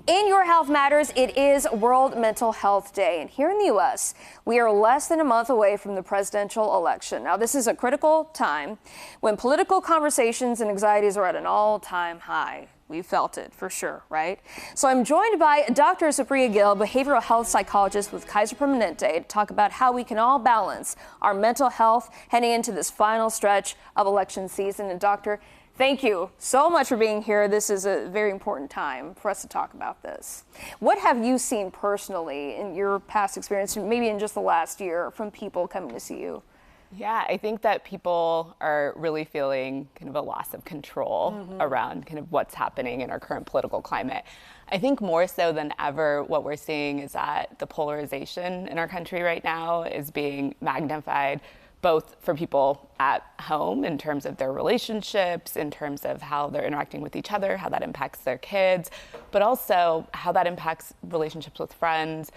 In Your Health Matters, it is World Mental Health Day. And here in the U.S., we are less than a month away from the presidential election. Now, this is a critical time when political conversations and anxieties are at an all-time high. We felt it for sure, right? So I'm joined by Dr. Supriya Gill, behavioral health psychologist with Kaiser Permanente, to talk about how we can all balance our mental health heading into this final stretch of election season. And Doctor, thank you so much for being here. This is a very important time for us to talk about this. What have you seen personally in your past experience, maybe in just the last year, from people coming to see you? Yeah, I think that people are really feeling kind of a loss of control around kind of what's happening in our current political climate. I think more so than ever, what we're seeing is that the polarization in our country right now is being magnified, both for people at home in terms of their relationships, in terms of how they're interacting with each other, how that impacts their kids, but also how that impacts relationships with friends,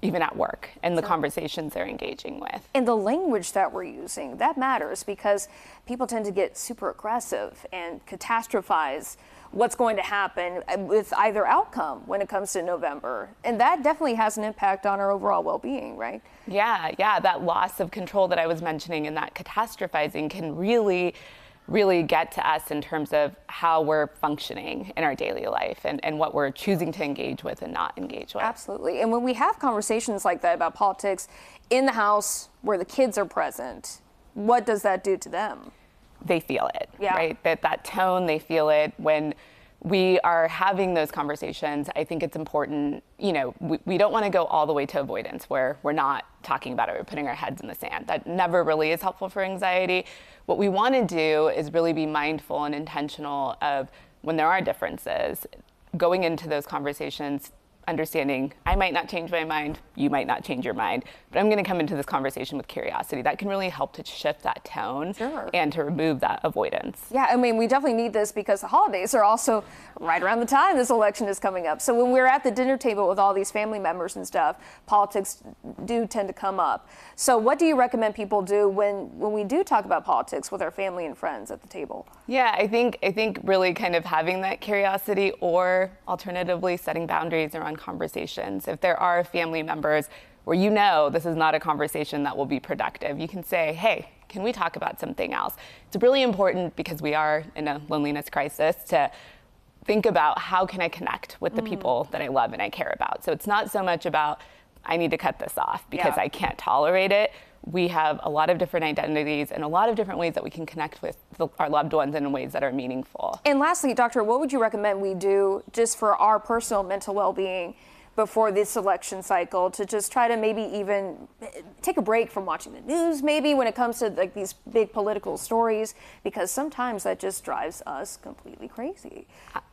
even at work, and the conversations they're engaging with. And the language that we're using, that matters, because people tend to get super aggressive and catastrophize what's going to happen with either outcome when it comes to November. And that definitely has an impact on our overall well-being, right? Yeah, that loss of control that I was mentioning and that catastrophizing can really get to us in terms of how we're functioning in our daily life and what we're choosing to engage with and not engage with. Absolutely. And when we have conversations like that about politics in the house where the kids are present, what does that do to them? They feel it, Yeah. right? That tone, they feel it. When we are having those conversations, I think it's important, we don't want to go all the way to avoidance where we're not talking about it, we're putting our heads in the sand. That never really is helpful for anxiety. What we want to do is really be mindful and intentional of when there are differences, going into those conversations, understanding I might not change my mind, you might not change your mind, but I'm going to come into this conversation with curiosity. That can really help to shift that tone and to remove that avoidance. Yeah, I mean, we definitely need this because the holidays are also right around the time this election is coming up. So when we're at the dinner table with all these family members and stuff, politics do tend to come up. So what do you recommend people do when we do talk about politics with our family and friends at the table? Yeah, I think really kind of having that curiosity, or alternatively setting boundaries around conversations. If there are family members where this is not a conversation that will be productive, you can say, hey, can we talk about something else? It's really important, because we are in a loneliness crisis, to think about how can I connect with the people that I love and I care about. So it's not so much about I need to cut this off because I can't tolerate it. We have a lot of different identities and a lot of different ways that we can connect with our loved ones in ways that are meaningful. And lastly, Doctor, what would you recommend we do just for our personal mental well-being before this election cycle, to just try to maybe even take a break from watching the news, maybe when it comes to like these big political stories, because sometimes that just drives us completely crazy.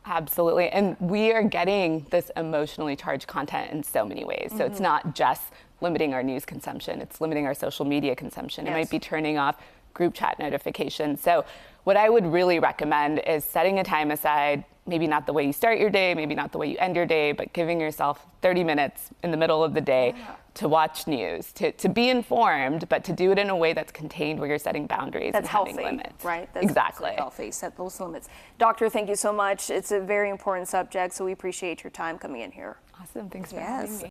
Absolutely. And we are getting this emotionally charged content in so many ways. So it's not just limiting our news consumption, it's limiting our social media consumption. It might be turning off group chat notifications. So what I would really recommend is setting a time aside, maybe not the way you start your day, maybe not the way you end your day, but giving yourself 30 minutes in the middle of the day to watch news, to be informed, but to do it in a way that's contained, where you're setting boundaries and having limits. Right? That's exactly. Healthy, set those limits. Doctor, thank you so much. It's a very important subject, so we appreciate your time coming in here. Awesome. Thanks for having me.